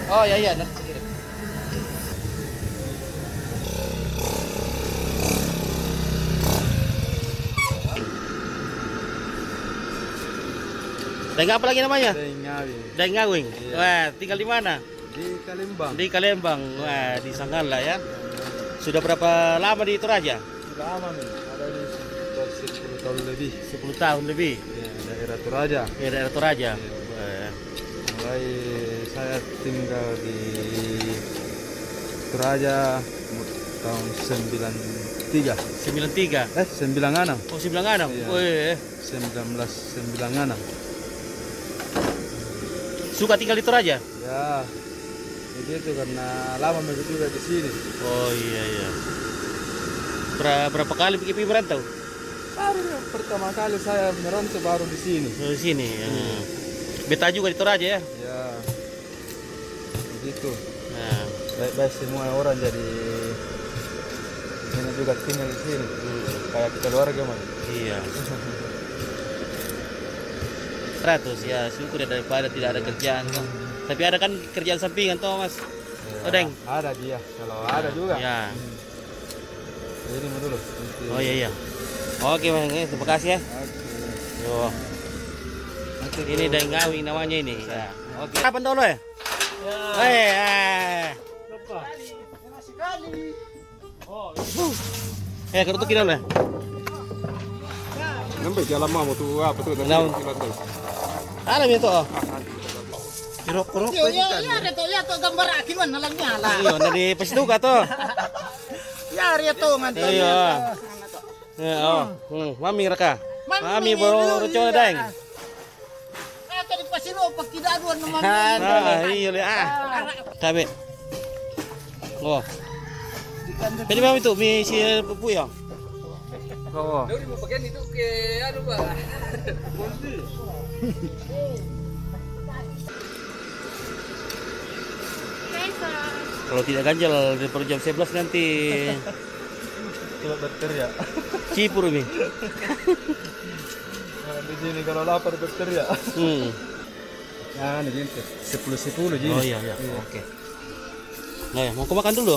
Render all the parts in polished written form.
Oh iya iya, nanti kirim. Dan apa lagi namanya? Daeng Ngawing. Iya. Wah, tinggal di mana? Di Kalembang. Di Kalembang. Wah, di Sanggala ya. Sudah berapa lama di Toraja? Sudah lama nih, ada di sekitar 10 tahun lebih. 10 tahun lebih. Ya, daerah Toraja. Ya, daerah Toraja. Iya. Wah. Mulai saya tinggal di Toraja tahun 93. 93. 96. Oh, 96. Iya. Wih. 1996. Suka tinggal di Toraja? Ya, begitu karena lama juga di sini. Oh iya iya. Berapa kali pergi merantau? Baru ya, pertama kali saya merantau baru di sini. Oh, di sini. Beta juga di Toraja ya. Ya, begitu. Nah, Baik-baik semua orang jadi ini juga tinggal di sini. Kayak keluarga mah. iya. 100 ya, syukur ya daripada tidak ada kerjaan. Tapi ada kan kerjaan sampingan toh, Mas. Oh, Deng. Ada dia, kalau ada juga. Ya. Ini mau dulu. Oh iya iya. Oke, Mas. Terima kasih ya. Yo. Ini Daeng Ngawing namanya ini. Ya. Oke. Kapan dulu ya? Ya. Kalau tuh kira lah. Nampak jalan mau tuh apa tuh? Alam itu. Yo ya to ya to gambar akin man nalang nyala. Iya, dari Pasiduga tuh. Ya to nganto. Iya. Ya, mami raka. Mami baru coba Daeng. Ato di pasiro pag kidaduan naman. Iya le Tabe. Oh. Pwede ba ito? May si Pupuyang. Oo. Daw mo pagyan itu ke ano ba? Kalau tidak ganjal per jam 11 nanti Coba berteriak. cipur ini. Nah, di sini kalau lapar berteriak. Nah, ini gitu. 10-10 jadi. Oh iya iya. Oke. Nah, ya, mau makan dulu.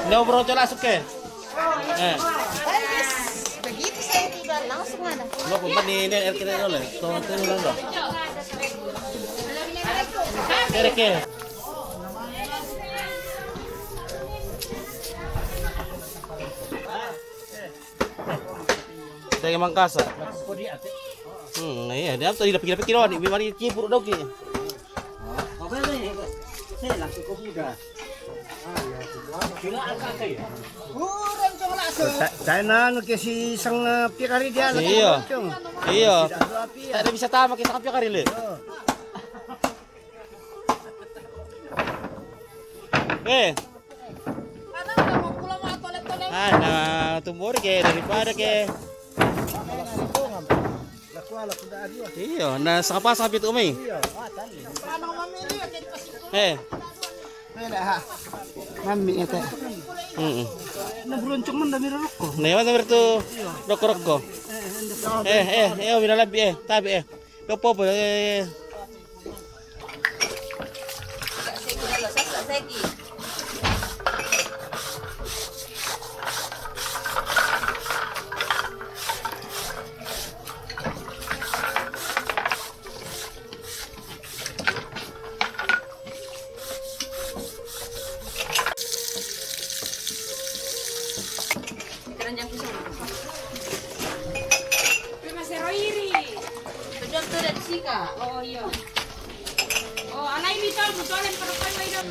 Nggak bro, coba masuk ke. Begitu saya tiba langsung ada. Lo pun ini RKD dulu. Tuh dulu. Kereke. Saya Mangkasa. Iya, dia tadi pikir-pikir loh, di mana cipur dong ki. Saya nanu kasi isang pikari dia. Iya. Iya. Tak ada bisa tama kita kapya kari le. Nah, tumor ke daripada ke. Iya, nah sapa sapi tu umi. Mami ete. Nabruncong man dami roko. Nah, mana bertu roko-roko. Bila lebih tabi Lopo po Segi. Keranjang pisang. Masih roiri. Betul tuh dari Sika. Oh iya. Oh, anai mitol butolen perempuan itu.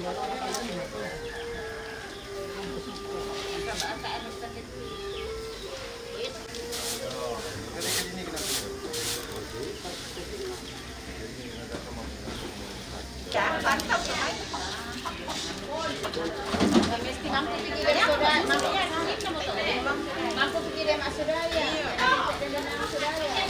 Mampu pikirin saudara, mampu pikirin mak saudara ya. Mak saudara ya.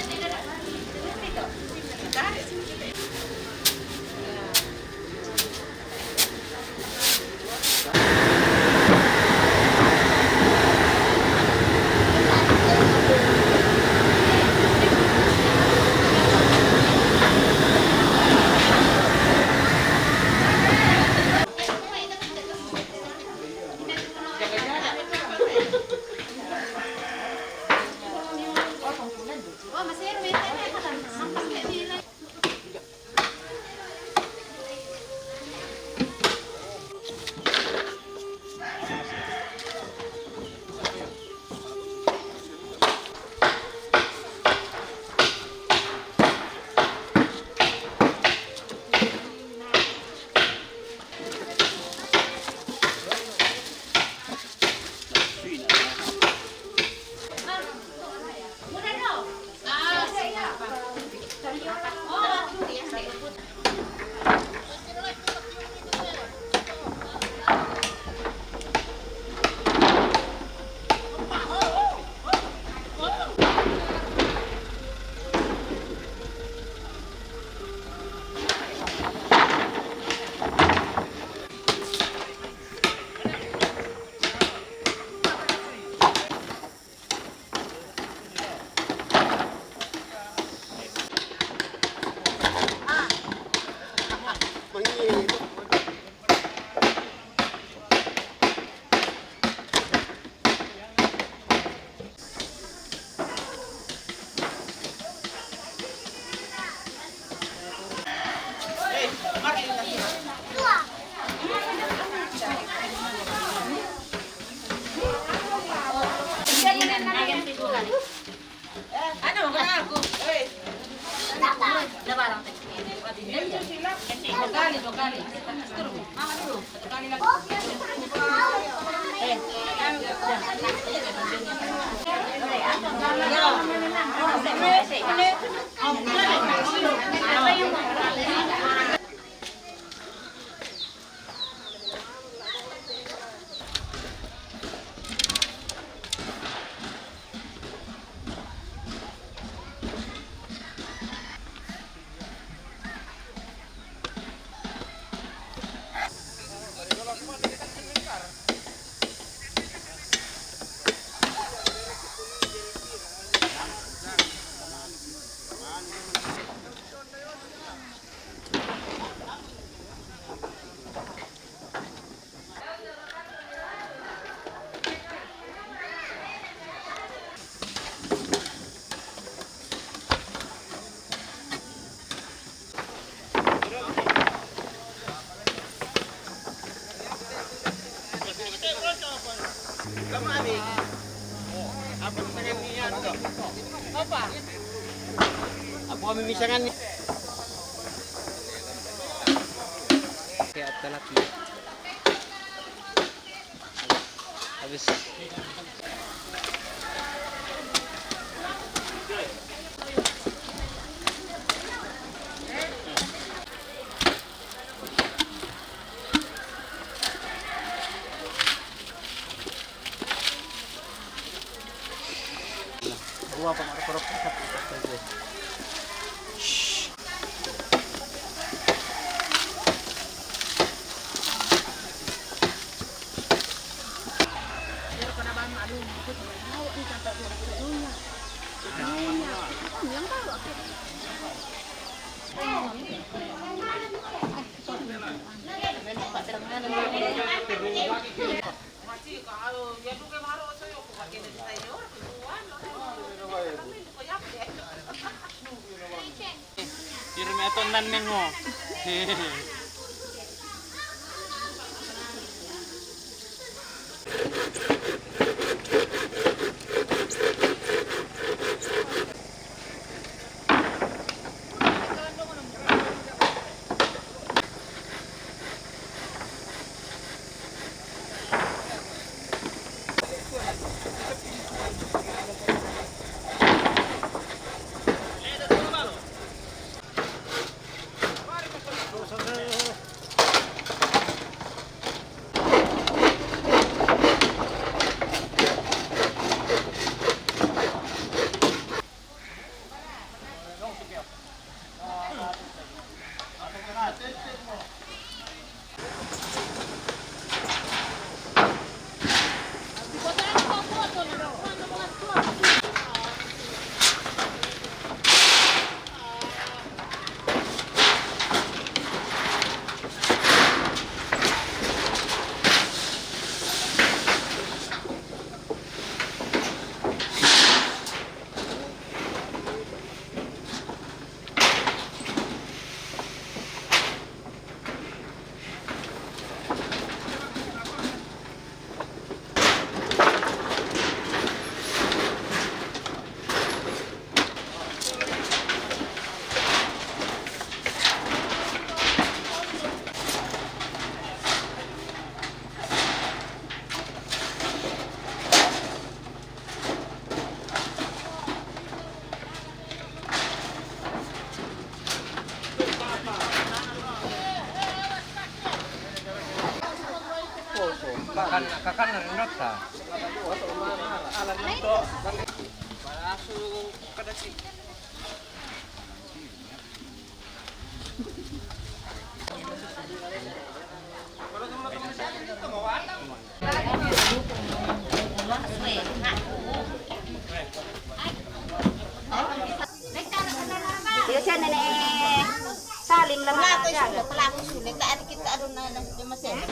Oh, masih rumit ini kan. Sampai kayak gini. Ako kami misangan ni. Kaya talaki. Habis. Gua pa marap-marap sa pagkakas. Kirim etonan nengo. Kakan ng nata. Dia siya na salim lang Wala na ko siya. sulit, wala ko sulit. Kaan kita adun na di masaya.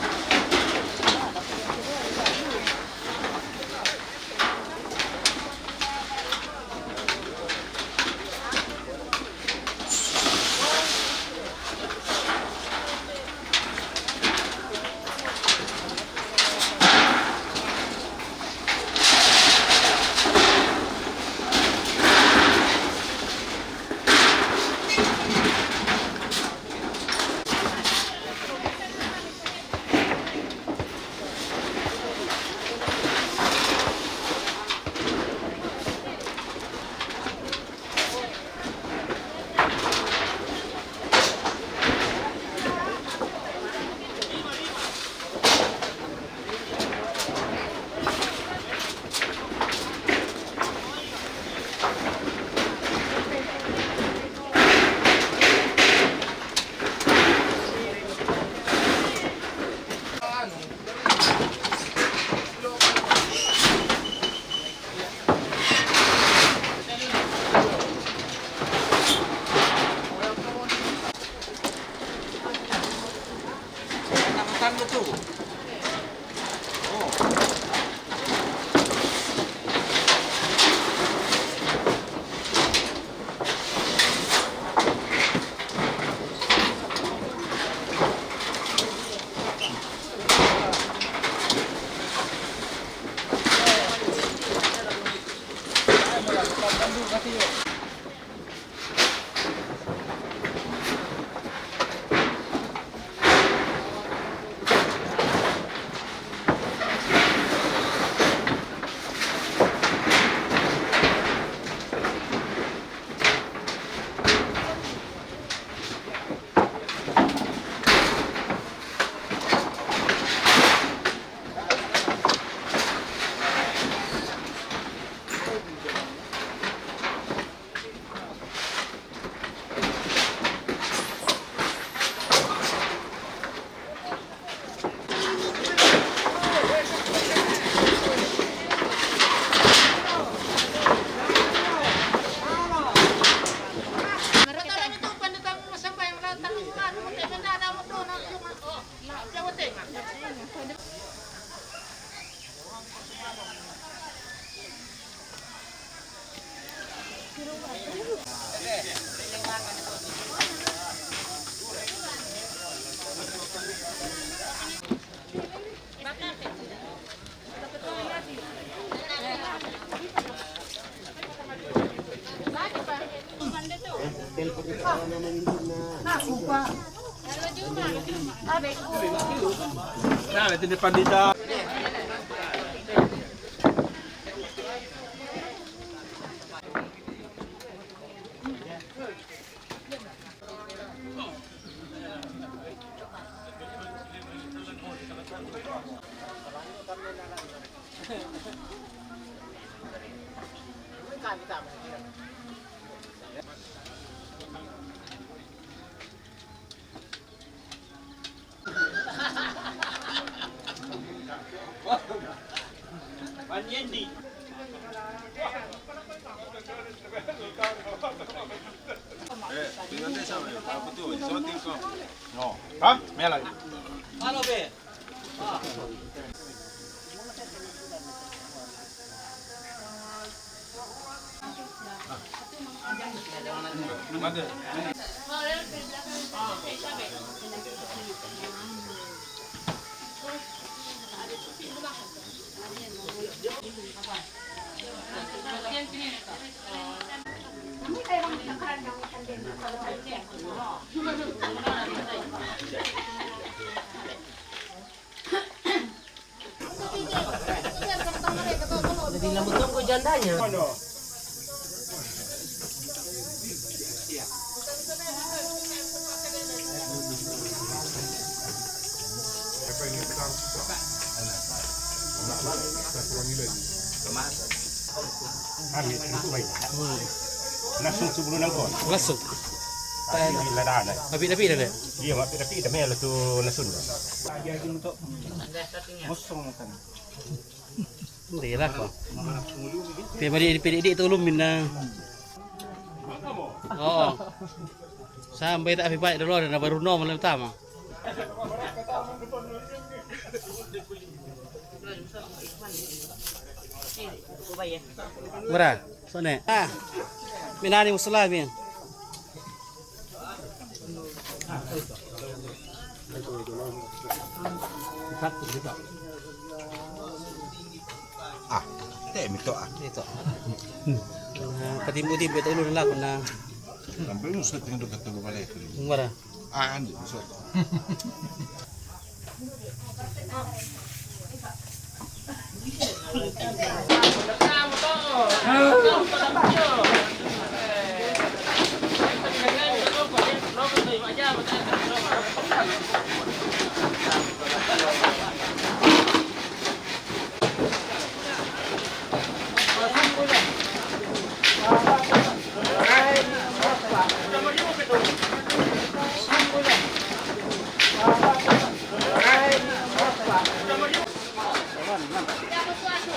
Nah, itu depan dia. No, ha? Mela. Ano be? Ada. Jadi nabutong ko jandanya. Ambil itu baik. Langsung sebelum nangkon. Lasuk. Tapi lada ada. Tapi dah. Iya, tapi tapi mel tu nasun. Hindi lah ko. Pwede tulong min na. Oo. Sampai tak baik dulu na baru no malam tama. Mara, sana. Minani mo salamin. Mito ah. Dito. Patimbo-timbo ito ulo nila ko na. Sampai nusut dengan dekat tu balik. Mara. Ah, andi nusut. Dapat suatu.